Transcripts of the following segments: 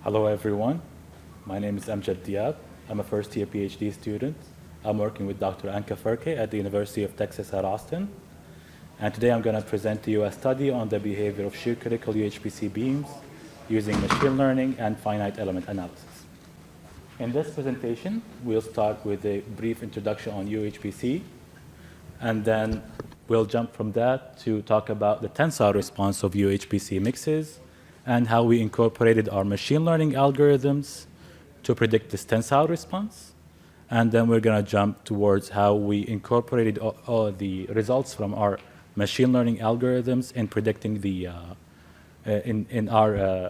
Hello, everyone. My name is Amjad Diab. I'm a first-year PhD student. I'm working with Dr. Anka Ferke at the University of Texas at Austin. And today I'm going to present to you a study on the behavior of shear-critical UHPC beams using machine learning and finite element analysis. In this presentation, we'll start with a brief introduction on UHPC, and then we'll jump from that to talk about the tensile response of UHPC mixes and how we incorporated our machine learning algorithms to predict this tensile response. And then we're going to jump towards how we incorporated all the results from our machine learning algorithms in predicting the in our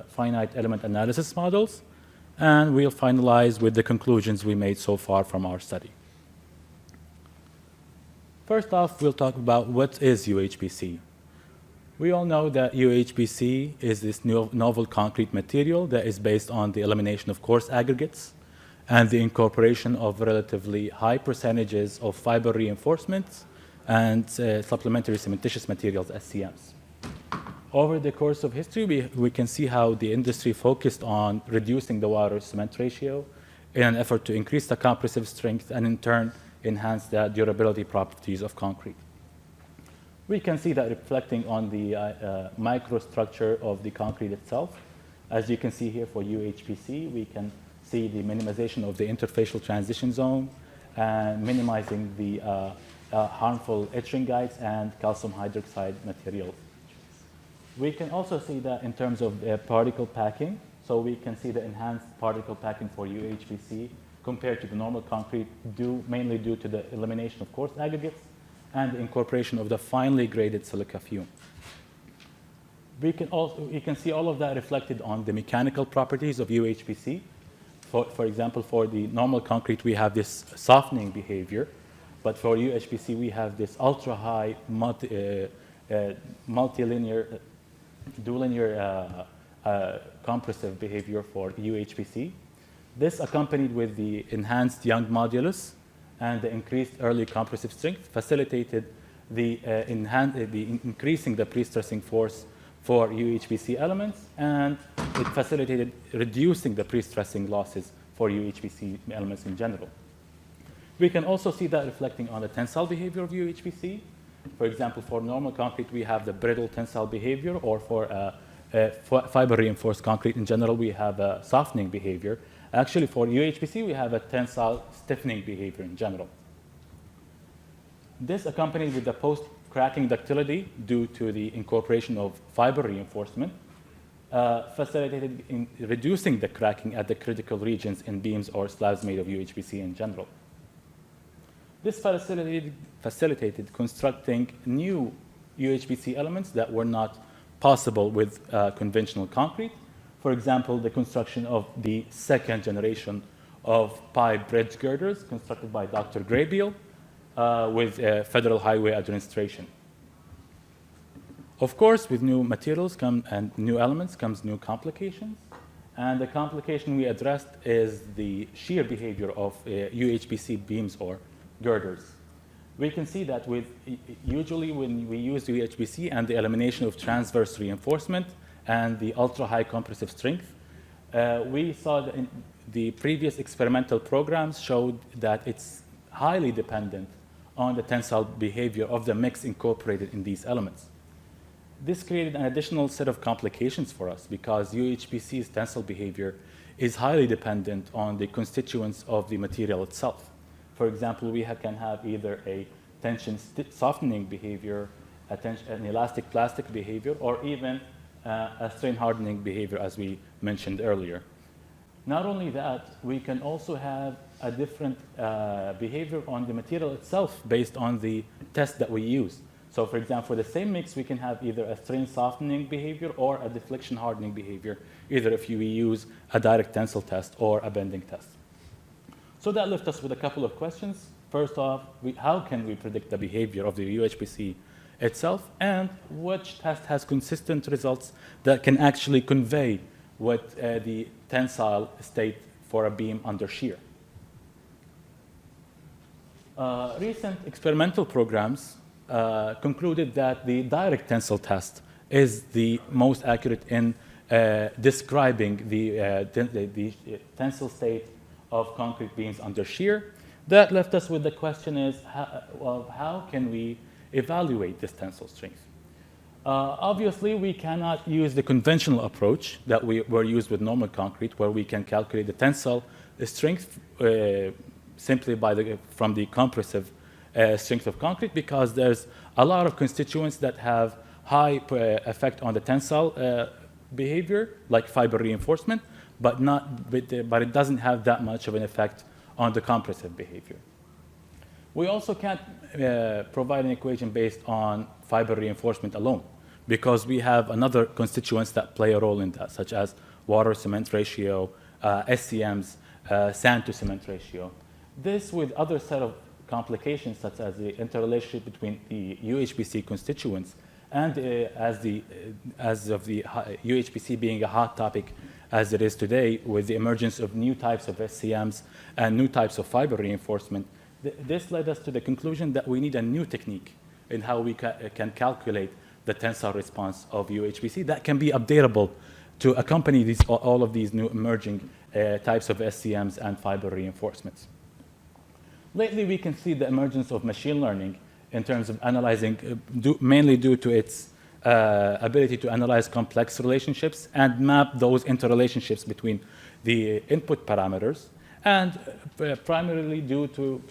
finite element analysis models. And we'll finalize with the conclusions we made so far from our study. First off, we'll talk about what is UHPC. We all know that UHPC is this novel concrete material that is based on the elimination of coarse aggregates and the incorporation of relatively high percentages of fiber reinforcements and supplementary cementitious materials, SCMs. Over the course of history, we can see how the industry focused on reducing the water-cement ratio in an effort to increase the compressive strength and, in turn, enhance the durability properties of concrete. We can see that reflecting on the microstructure of the concrete itself. As you can see here for UHPC, we can see the minimization of the interfacial transition zone and minimizing the harmful etching guides and calcium hydroxide materials. We can also see that in terms of particle packing. So we can see the enhanced particle packing for UHPC compared to the normal concrete, mainly due to the elimination of coarse aggregates and the incorporation of the finely graded silica fume. We can see all of that reflected on the mechanical properties of UHPC. For example, for the normal concrete, we have this softening behavior, but for UHPC, we have this ultra-high multilinear, dulinear compressive behavior for UHPC. This, accompanied with the enhanced Young modulus and the increased early compressive strength, facilitated the increasing the pre-stressing force for UHPC elements, and it facilitated reducing the pre-stressing losses for UHPC elements in general. We can also see that reflecting on the tensile behavior of UHPC. For example, for normal concrete, we have the brittle tensile behavior, or for fiber reinforced concrete in general, we have a softening behavior. Actually, for UHPC, we have a tensile stiffening behavior in general. This, accompanied with the post-cracking ductility due to the incorporation of fiber reinforcement, facilitated in reducing the cracking at the critical regions in beams or slabs made of UHPC in general. This facilitated constructing new UHPC elements that were not possible with conventional concrete. For example, the construction of the second generation of pipe bridge girders constructed by Dr. Graybiel with Federal Highway Administration. Of course, with new materials and new elements comes new complications. And the complication we addressed is the shear behavior of UHPC beams or girders. We can see that usually when we use UHPC and the elimination of transverse reinforcement and the ultra-high compressive strength, we saw that in the previous experimental programs showed that it's highly dependent on the tensile behavior of the mix incorporated in these elements. This created an additional set of complications for us because UHPC's tensile behavior is highly dependent on the constituents of the material itself. For example, we can have either a tension softening behavior, an elastic plastic behavior, or even a strain hardening behavior, as we mentioned earlier. Not only that, we can also have a different behavior on the material itself based on the test that we use. So for example, for the same mix, we can have either a strain softening behavior or a deflection hardening behavior, either if we use a direct tensile test or a bending test. So that left us with a couple of questions. First off, how can we predict the behavior of the UHPC itself, and which test has consistent results that can actually convey what the tensile state for a beam under shear? Recent experimental programs concluded that the direct tensile test is the most accurate in describing the tensile state of concrete beams under shear. That left us with the question is, how can we evaluate this tensile strength? Obviously, we cannot use the conventional approach that were used with normal concrete, where we can calculate the tensile strength simply from the compressive strength of concrete, because there's a lot of constituents that have high effect on the tensile behavior, like fiber reinforcement, but it doesn't have that much of an effect on the compressive behavior. We also can't provide an equation based on fiber reinforcement alone, because we have another constituents that play a role in that, such as water-cement ratio, SCMs, sand to cement ratio. This with other set of complications, such as the interrelationship between the UHPC constituents, and as of the UHPC being a hot topic as it is today, with the emergence of new types of SCMs and new types of fiber reinforcement, this led us to the conclusion that we need a new technique in how we can calculate the tensile response of UHPC that can be updatable to accompany all of these new emerging types of SCMs and fiber reinforcements. Lately, we can see the emergence of machine learning in terms of analyzing, mainly due to its ability to analyze complex relationships and map those interrelationships between the input parameters, and primarily due to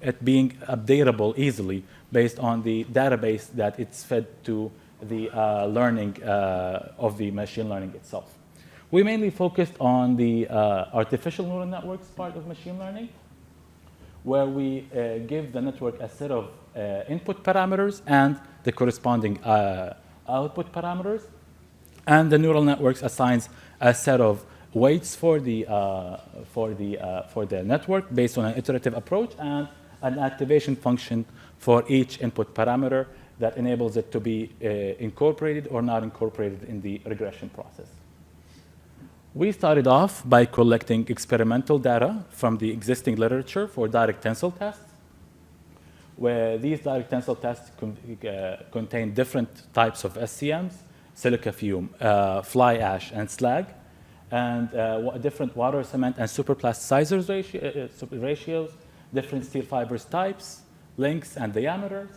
it being updatable easily based on the database that it's fed to the learning of the machine learning itself. We mainly focused on the artificial neural networks part of machine learning, where we give the network a set of input parameters and the corresponding output parameters, and the neural networks assigns a set of weights for the network based on an iterative approach, and an activation function for each input parameter that enables it to be incorporated or not incorporated in the regression process. We started off by collecting experimental data from the existing literature for direct tensile tests, where these direct tensile tests contain different types of SCMs, silica fume, fly ash, and slag, and different water, cement, and superplasticizers ratios, different steel fibers types, lengths, and diameters.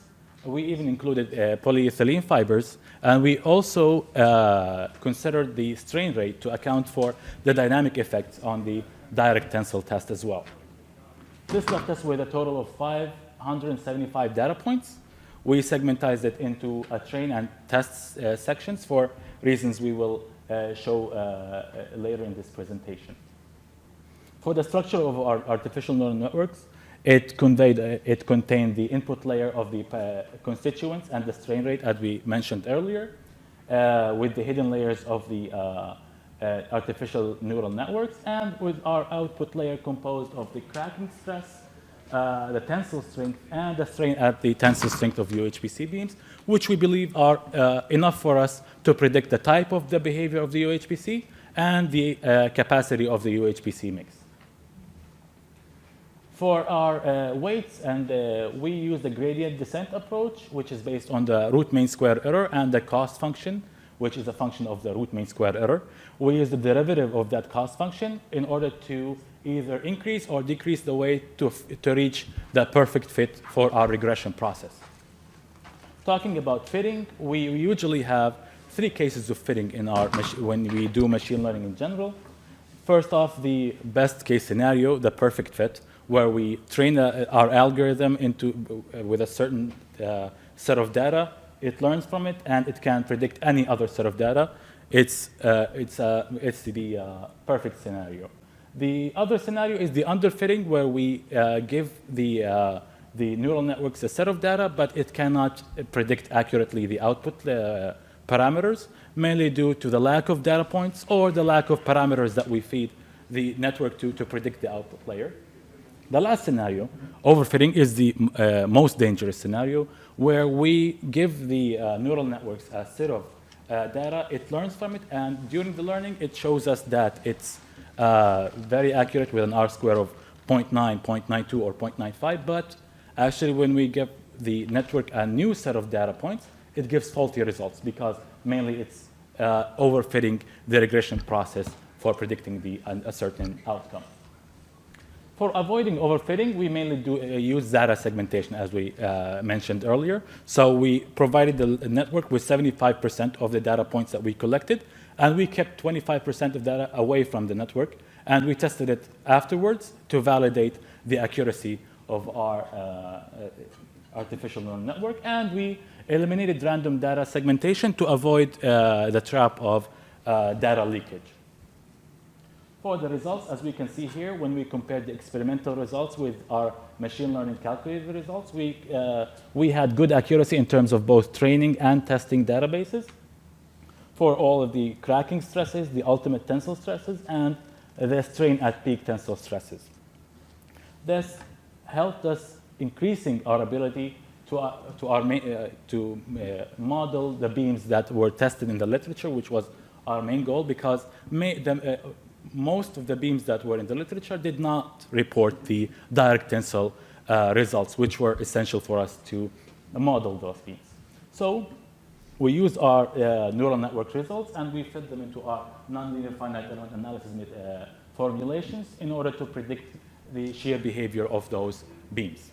We even included polyethylene fibers, and we also considered the strain rate to account for the dynamic effects on the direct tensile test as well. This left us with a total of 575 data points. We segmentized it into a train and test sections for reasons we will show later in this presentation. For the structure of our artificial neural networks, it contained the input layer of the constituents and the strain rate, as we mentioned earlier, with the hidden layers of the artificial neural networks, and with our output layer composed of the cracking stress, the tensile strength, and the strain at the tensile strength of UHPC beams, which we believe are enough for us to predict the type of the behavior of the UHPC and the capacity of the UHPC mix. For our weights, and we use the gradient descent approach, which is based on the root mean square error and the cost function, which is a function of the root mean square error. We use the derivative of that cost function in order to either increase or decrease the weight to reach the perfect fit for our regression process. Talking about fitting, we usually have 3 cases of fitting in our when we do machine learning in general. First off, the best case scenario, the perfect fit, where we train our algorithm with a certain set of data. It learns from it, and it can predict any other set of data. It's the perfect scenario. The other scenario is the underfitting, where we give the neural networks a set of data, but it cannot predict accurately the output parameters, mainly due to the lack of data points or the lack of parameters that we feed the network to predict the output layer. The last scenario, overfitting, is the most dangerous scenario, where we give the neural networks a set of data, it learns from it, and during the learning, it shows us that it's very accurate with an R-square of 0.9, 0.92, or 0.95, but actually when we give the network a new set of data points, it gives faulty results, because mainly it's overfitting the regression process for predicting a certain outcome. For avoiding overfitting, we mainly use data segmentation, as we mentioned earlier. So we provided the network with 75% of the data points that we collected, and we kept 25% of data away from the network, and we tested it afterwards to validate the accuracy of our artificial neural network, and we eliminated random data segmentation to avoid the trap of data leakage. For the results, as we can see here, when we compared the experimental results with our machine learning calculated results, we had good accuracy in terms of both training and testing databases for all of the cracking stresses, the ultimate tensile stresses, and the strain at peak tensile stresses. This helped us increasing our ability to model the beams that were tested in the literature, which was our main goal, because most of the beams that were in the literature did not report the direct tensile results, which were essential for us to model those beams. So we used our neural network results, and we fed them into our nonlinear finite element analysis formulations in order to predict the shear behavior of those beams.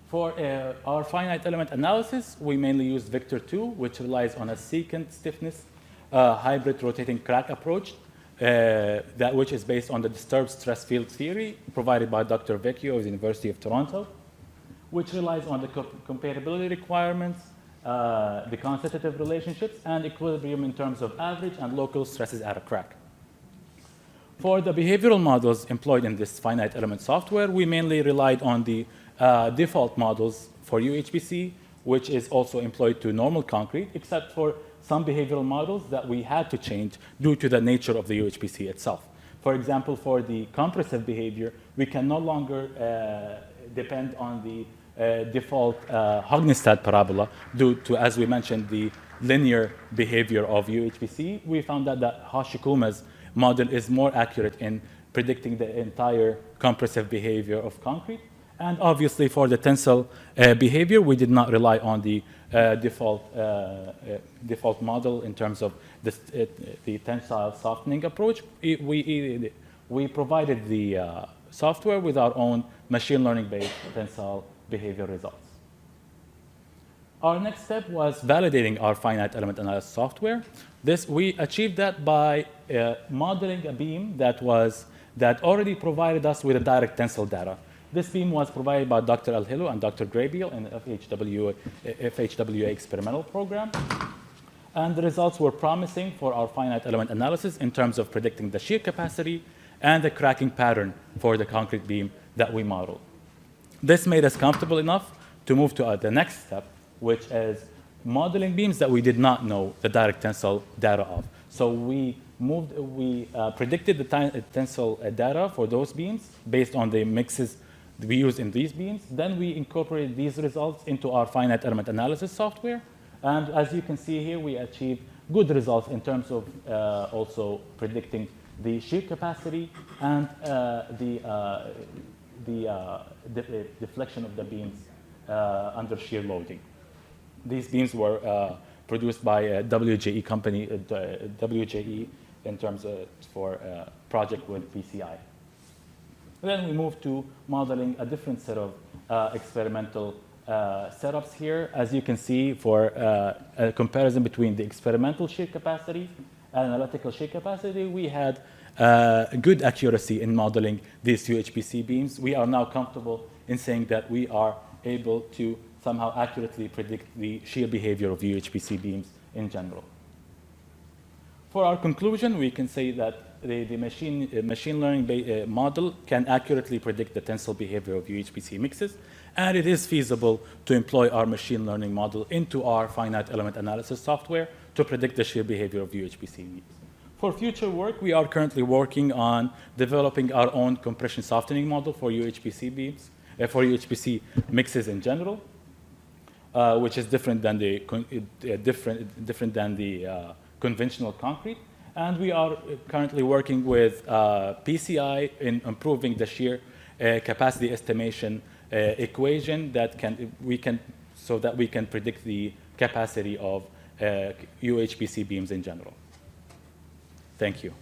For our finite element analysis, we mainly use Vector 2, which relies on a secant-stiffness hybrid rotating crack approach, which is based on the disturbed stress field theory provided by Dr. Vecchio of the University of Toronto, which relies on the comparability requirements, the constitutive relationships, and equilibrium in terms of average and local stresses at a crack. For the behavioral models employed in this finite element software, we mainly relied on the default models for UHPC, which is also employed to normal concrete, except for some behavioral models that we had to change due to the nature of the UHPC itself. For example, for the compressive behavior, we can no longer depend on the default Hognestad parabola due to, as we mentioned, the linear behavior of UHPC. We found that Hashikuma's model is more accurate in predicting the entire compressive behavior of concrete. And obviously, for the tensile behavior, we did not rely on the default model in terms of the tensile softening approach. We provided the software with our own machine learning-based tensile behavior results. Our next step was validating our finite element analysis software. We achieved that by modeling a beam that already provided us with a direct tensile data. This beam was provided by Dr. Al-Hilu and Dr. Graybiel in the FHWA experimental program. And the results were promising for our finite element analysis in terms of predicting the shear capacity and the cracking pattern for the concrete beam that we modeled. This made us comfortable enough to move to the next step, which is modeling beams that we did not know the direct tensile data of. So we predicted the tensile data for those beams based on the mixes we use in these beams. Then we incorporated these results into our finite element analysis software. And as you can see here, we achieved good results in terms of also predicting the shear capacity and the deflection of the beams under shear loading. These beams were produced by a WJE company, WJE in terms of for project with PCI. Then we moved to modeling a different set of experimental setups here. As you can see, for a comparison between the experimental shear capacity and analytical shear capacity, we had good accuracy in modeling these UHPC beams. We are now comfortable in saying that we are able to somehow accurately predict the shear behavior of UHPC beams in general. For our conclusion, we can say that the machine learning model can accurately predict the tensile behavior of UHPC mixes, and it is feasible to employ our machine learning model into our finite element analysis software to predict the shear behavior of UHPC beams. For future work, we are currently working on developing our own compression softening model for UHPC beams, for UHPC mixes in general, which is different than the conventional concrete. And we are currently working with PCI in improving the shear capacity estimation equation so that we can predict the capacity of UHPC beams in general. Thank you.